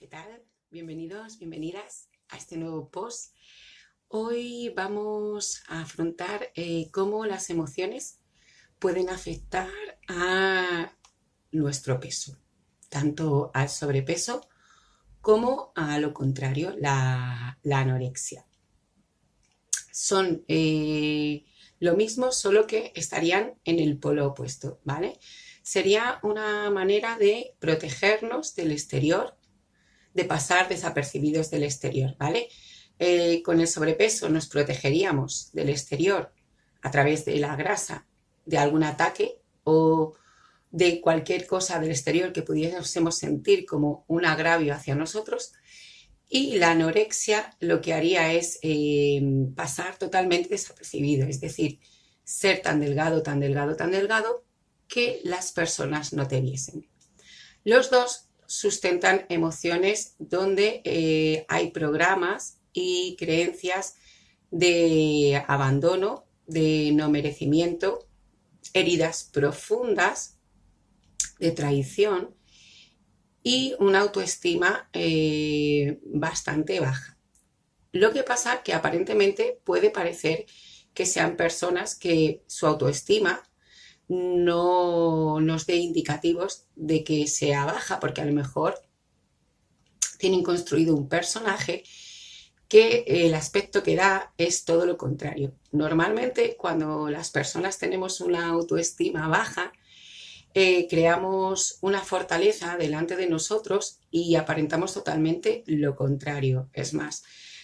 ¿Qué tal? Bienvenidos, bienvenidas a este nuevo post. Hoy vamos a afrontar cómo las emociones pueden afectar a nuestro peso, tanto al sobrepeso como a lo contrario, la anorexia. Son lo mismo, solo que estarían en el polo opuesto, ¿vale? Sería una manera de protegernos del exterior, de pasar desapercibidos del exterior, ¿vale? Con el sobrepeso nos protegeríamos del exterior a través de la grasa, de algún ataque o de cualquier cosa del exterior que pudiésemos sentir como un agravio hacia nosotros. Y la anorexia lo que haría es pasar totalmente desapercibido, es decir, ser tan delgado, tan delgado, tan delgado que las personas no te viesen. Los dos sustentan emociones donde hay programas y creencias de abandono, de no merecimiento, heridas profundas, de traición y una autoestima bastante baja. Lo que pasa que aparentemente puede parecer que sean personas que su autoestima no nos dé indicativos de que sea baja, porque a lo mejor tienen construido un personaje que el aspecto que da es todo lo contrario. Normalmente cuando las personas tenemos una autoestima baja, creamos una fortaleza delante de nosotros y aparentamos totalmente lo contrario. Es más,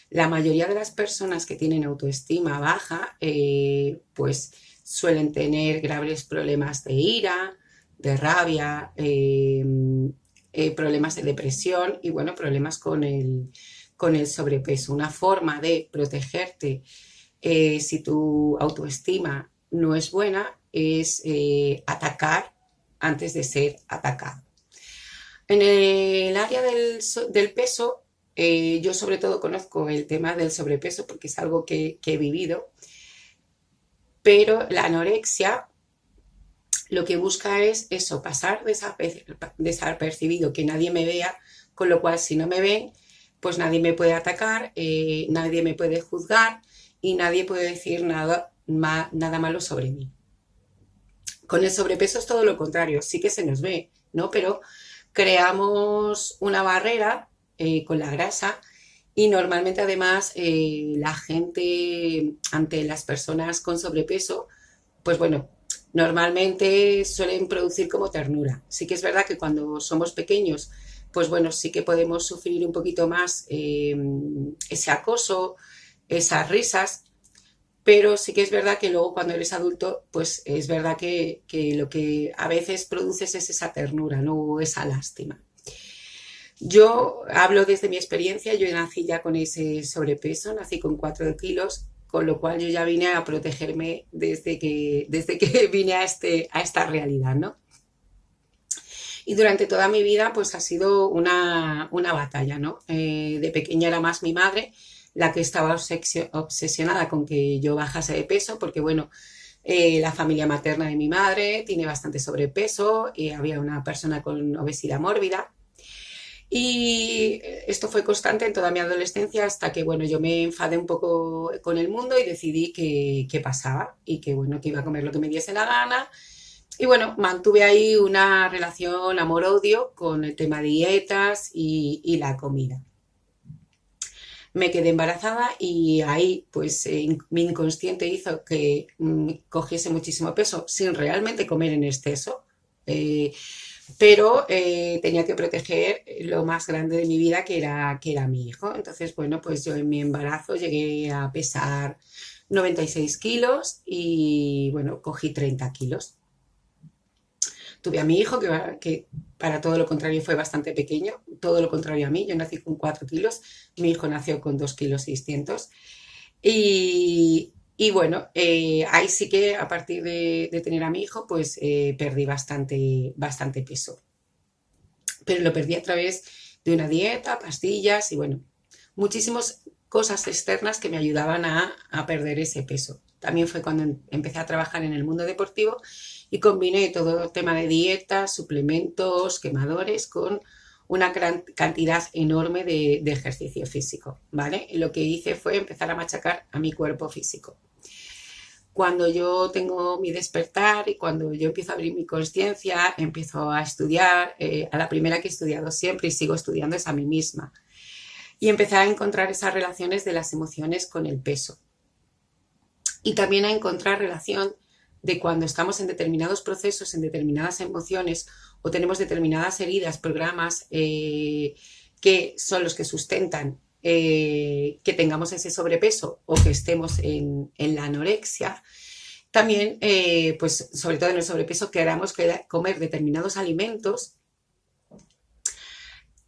la mayoría de las personas que tienen autoestima baja, pues suelen tener graves problemas de ira, de rabia, problemas de depresión y bueno, problemas con el sobrepeso. Una forma de protegerte si tu autoestima no es buena es atacar antes de ser atacado. En el área del peso, yo sobre todo conozco el tema del sobrepeso porque es algo que he vivido, pero la anorexia lo que busca es eso, pasar desapercibido, que nadie me vea, con lo cual si no me ven, pues nadie me puede atacar, nadie me puede juzgar y nadie puede decir nada malo sobre mí. Con el sobrepeso es todo lo contrario, sí que se nos ve, ¿no? Pero creamos una barrera con la grasa y normalmente además la gente ante las personas con sobrepeso, pues bueno, normalmente suelen producir como ternura. Sí que es verdad que cuando somos pequeños, pues bueno, sí que podemos sufrir un poquito más ese acoso, esas risas, pero sí que es verdad que luego cuando eres adulto, pues es verdad que lo que a veces produces es esa ternura, ¿no? Esa lástima. Yo hablo desde mi experiencia, yo nací ya con ese sobrepeso, nací con 4 kilos, con lo cual yo ya vine a protegerme desde que vine a esta realidad, ¿no? Y durante toda mi vida pues ha sido una batalla, ¿no? De pequeña era más mi madre la que estaba obsesionada con que yo bajase de peso, porque bueno, la familia materna de mi madre tiene bastante sobrepeso, había una persona con obesidad mórbida. Y esto fue constante en toda mi adolescencia hasta que, bueno, yo me enfadé un poco con el mundo y decidí que pasaba y que, bueno, que iba a comer lo que me diese la gana. Y bueno, mantuve ahí una relación amor-odio con el tema dietas y la comida. Me quedé embarazada y ahí pues mi inconsciente hizo que cogiese muchísimo peso sin realmente comer en exceso. Pero tenía que proteger lo más grande de mi vida, que era mi hijo. Entonces, bueno, pues yo en mi embarazo llegué a pesar 96 kilos y, bueno, cogí 30 kilos. Tuve a mi hijo, que para todo lo contrario fue bastante pequeño, todo lo contrario a mí, yo nací con 4 kilos, mi hijo nació con 2 kilos 600. Y bueno, ahí sí que a partir de tener a mi hijo, pues perdí bastante peso. Pero lo perdí a través de una dieta, pastillas y bueno, muchísimas cosas externas que me ayudaban a perder ese peso. También fue cuando empecé a trabajar en el mundo deportivo y combiné todo el tema de dietas, suplementos, quemadores con una gran cantidad enorme de ejercicio físico, ¿vale? Lo que hice fue empezar a machacar a mi cuerpo físico. Cuando yo tengo mi despertar y cuando yo empiezo a abrir mi conciencia, empiezo a estudiar, a la primera que he estudiado siempre y sigo estudiando es a mí misma. Y empecé a encontrar esas relaciones de las emociones con el peso. Y también a encontrar relación de cuando estamos en determinados procesos, en determinadas emociones o tenemos determinadas heridas, programas que son los que sustentan que tengamos ese sobrepeso o que estemos en la anorexia. También, pues sobre todo en el sobrepeso, queramos comer determinados alimentos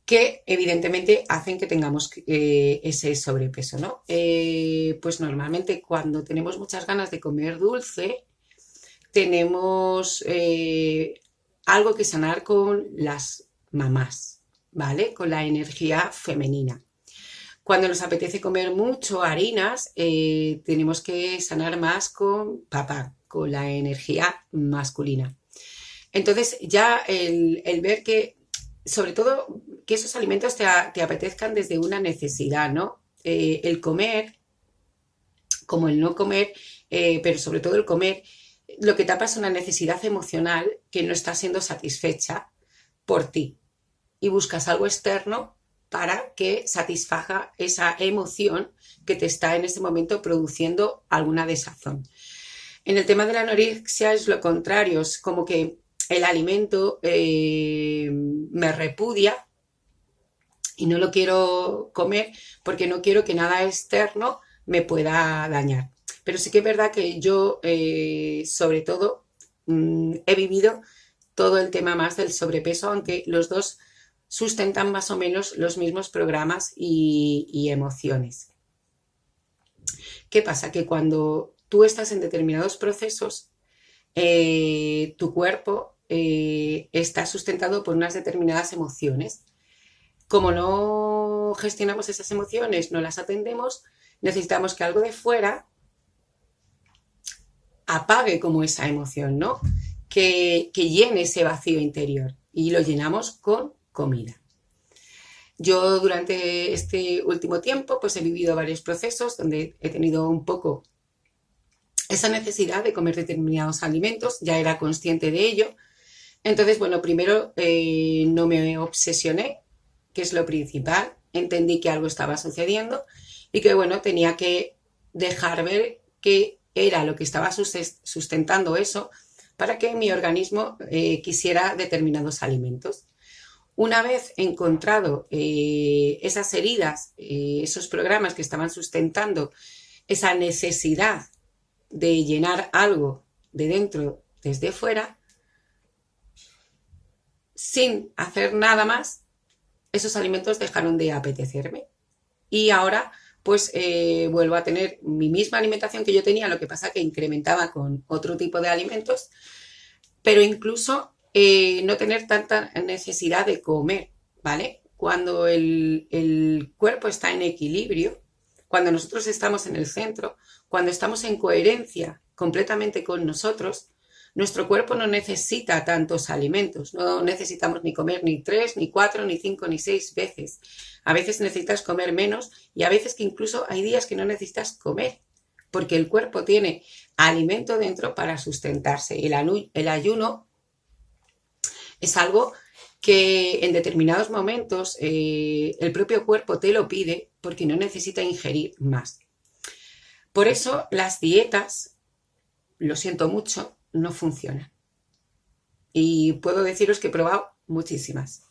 que evidentemente hacen que tengamos ese sobrepeso, ¿no? Pues normalmente cuando tenemos muchas ganas de comer dulce, tenemos algo que sanar con las mamás, ¿vale? Con la energía femenina. Cuando nos apetece comer mucho harinas, tenemos que sanar más con papá, con la energía masculina. Entonces ya el ver que, sobre todo, que esos alimentos te apetezcan desde una necesidad, ¿no? El comer, como el no comer, pero sobre todo el comer, lo que tapa es una necesidad emocional que no está siendo satisfecha por ti y buscas algo externo para que satisfaga esa emoción que te está en ese momento produciendo alguna desazón. En el tema de la anorexia es lo contrario, es como que el alimento me repudia y no lo quiero comer porque no quiero que nada externo me pueda dañar. Pero sí que es verdad que yo, sobre todo, he vivido todo el tema más del sobrepeso, aunque los dos sustentan más o menos los mismos programas y emociones. ¿Qué pasa? Que cuando tú estás en determinados procesos, tu cuerpo está sustentado por unas determinadas emociones. Como no gestionamos esas emociones, no las atendemos, necesitamos que algo de fuera apague como esa emoción, ¿no? Que llene ese vacío interior y lo llenamos con comida. Yo durante este último tiempo pues he vivido varios procesos donde he tenido un poco esa necesidad de comer determinados alimentos, ya era consciente de ello. Entonces, bueno, primero no me obsesioné, que es lo principal, entendí que algo estaba sucediendo y que, bueno, tenía que dejar ver qué era lo que estaba sustentando eso para que mi organismo quisiera determinados alimentos. Una vez encontrado esas heridas, esos programas que estaban sustentando esa necesidad de llenar algo de dentro desde fuera, sin hacer nada más, esos alimentos dejaron de apetecerme. Y ahora pues vuelvo a tener mi misma alimentación que yo tenía, lo que pasa que incrementaba con otro tipo de alimentos, pero incluso no tener tanta necesidad de comer, ¿vale? Cuando el cuerpo está en equilibrio, cuando nosotros estamos en el centro, cuando estamos en coherencia completamente con nosotros, nuestro cuerpo no necesita tantos alimentos, no necesitamos ni comer ni 3, ni 4, ni 5, ni 6 veces. A veces necesitas comer menos y a veces que incluso hay días que no necesitas comer, porque el cuerpo tiene alimento dentro para sustentarse. El ayuno es algo que en determinados momentos el propio cuerpo te lo pide porque no necesita ingerir más. Por eso las dietas, lo siento mucho, no funcionan. Y puedo deciros que he probado muchísimas.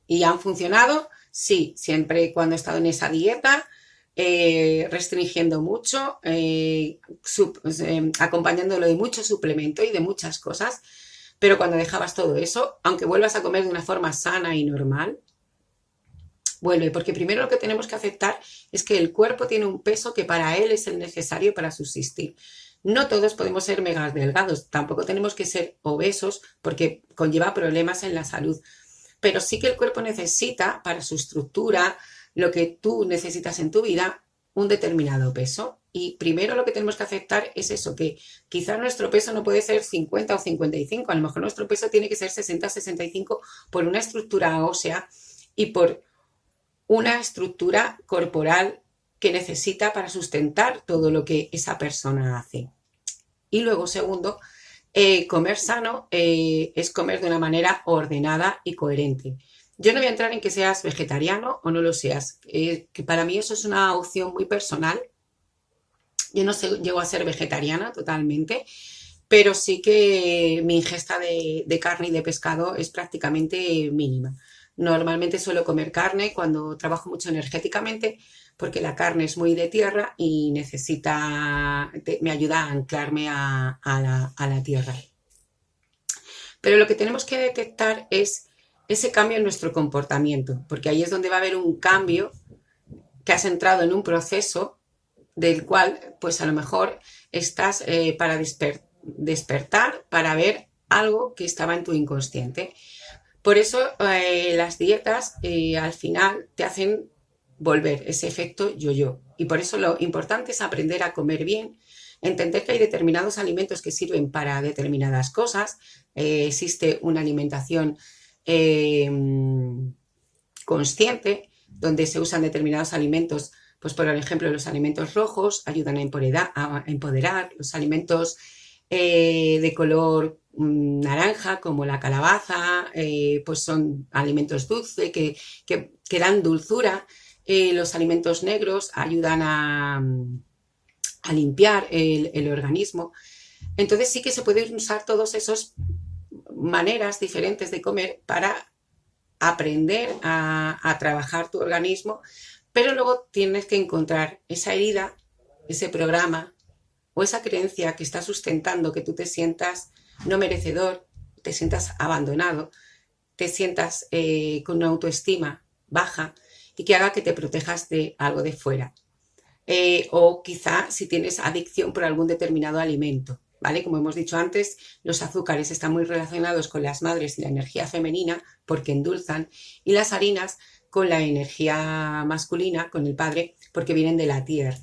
¿Y han funcionado? Sí, siempre cuando he estado en esa dieta, restringiendo mucho, acompañándolo de mucho suplemento y de muchas cosas. Pero cuando dejabas todo eso, aunque vuelvas a comer de una forma sana y normal, vuelve, porque primero lo que tenemos que aceptar es que el cuerpo tiene un peso que para él es el necesario para subsistir. No todos podemos ser mega delgados, tampoco tenemos que ser obesos porque conlleva problemas en la salud, pero sí que el cuerpo necesita para su estructura, lo que tú necesitas en tu vida, un determinado peso. Y primero lo que tenemos que aceptar es eso, que quizás nuestro peso no puede ser 50 o 55, a lo mejor nuestro peso tiene que ser 60 o 65 por una estructura ósea y por una estructura corporal que necesita para sustentar todo lo que esa persona hace. Y luego, segundo, comer sano es comer de una manera ordenada y coherente. Yo no voy a entrar en que seas vegetariano o no lo seas, que para mí eso es una opción muy personal. Yo no llego a ser vegetariana totalmente, pero sí que mi ingesta de carne y de pescado es prácticamente mínima. Normalmente suelo comer carne cuando trabajo mucho energéticamente, porque la carne es muy de tierra y me ayuda a anclarme a la tierra. Pero lo que tenemos que detectar es ese cambio en nuestro comportamiento, porque ahí es donde va a haber un cambio que has entrado en un proceso del cual, pues a lo mejor estás para despertar, para ver algo que estaba en tu inconsciente. Por eso las dietas al final te hacen volver ese efecto yo-yo. Y por eso lo importante es aprender a comer bien, entender que hay determinados alimentos que sirven para determinadas cosas. Existe una alimentación consciente donde se usan determinados alimentos, pues por ejemplo los alimentos rojos ayudan a empoderar los alimentos de color naranja como la calabaza, pues son alimentos dulces que dan dulzura. Los alimentos negros ayudan a limpiar el organismo. Entonces sí que se pueden usar todas esas maneras diferentes de comer para aprender a trabajar tu organismo, pero luego tienes que encontrar esa herida, ese programa o esa creencia que está sustentando que tú te sientas no merecedor, te sientas abandonado, te sientas con una autoestima baja y que haga que te protejas de algo de fuera. O quizá si tienes adicción por algún determinado alimento, ¿vale? Como hemos dicho antes, los azúcares están muy relacionados con las madres y la energía femenina porque endulzan, y las harinas con la energía masculina, con el padre, porque vienen de la tierra.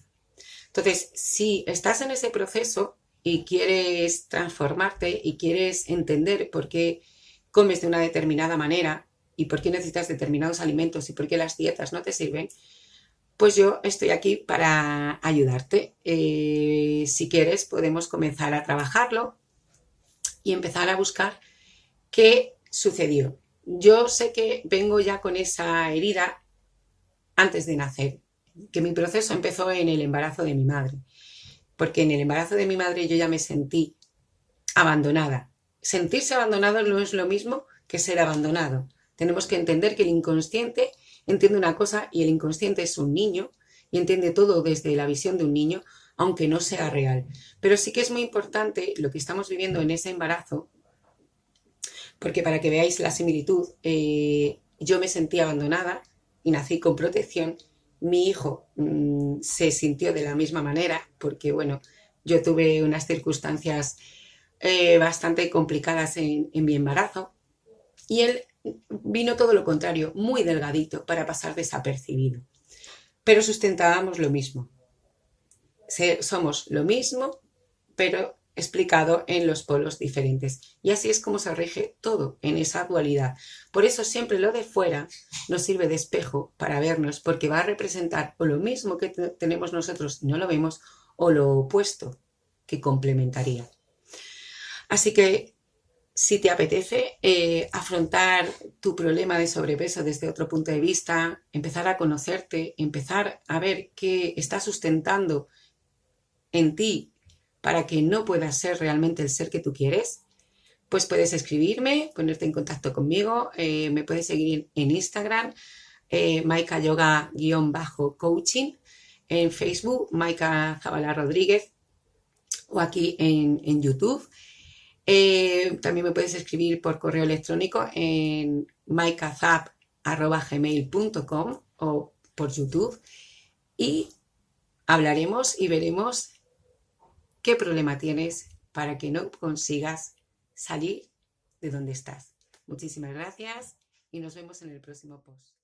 Entonces, si estás en ese proceso y quieres transformarte y quieres entender por qué comes de una determinada manera y por qué necesitas determinados alimentos y por qué las dietas no te sirven, pues yo estoy aquí para ayudarte. Si quieres, podemos comenzar a trabajarlo y empezar a buscar qué sucedió. Yo sé que vengo ya con esa herida antes de nacer, que mi proceso empezó en el embarazo de mi madre, porque en el embarazo de mi madre yo ya me sentí abandonada. Sentirse abandonado no es lo mismo que ser abandonado. Tenemos que entender que el inconsciente entiende una cosa y el inconsciente es un niño y entiende todo desde la visión de un niño, aunque no sea real. Pero sí que es muy importante lo que estamos viviendo en ese embarazo, porque para que veáis la similitud, yo me sentí abandonada y nací con protección. Mi hijo se sintió de la misma manera, porque bueno, yo tuve unas circunstancias bastante complicadas en mi embarazo, y él vino todo lo contrario, muy delgadito para pasar desapercibido. Pero sustentábamos lo mismo. Somos lo mismo, pero explicado en los polos diferentes. Y así es como se rige todo, en esa dualidad. Por eso siempre lo de fuera nos sirve de espejo para vernos, porque va a representar o lo mismo que tenemos nosotros y no lo vemos, o lo opuesto, que complementaría. Así que si te apetece afrontar tu problema de sobrepeso desde otro punto de vista, empezar a conocerte, empezar a ver qué está sustentando en ti para que no puedas ser realmente el ser que tú quieres, pues puedes escribirme, ponerte en contacto conmigo, me puedes seguir en Instagram, Maika Yoga-coaching, en Facebook, Maika Zabala Rodríguez, o aquí en YouTube. También me puedes escribir por correo electrónico en maikazap@gmail.com o por YouTube, y hablaremos y veremos qué problema tienes para que no consigas salir de donde estás. Muchísimas gracias y nos vemos en el próximo post.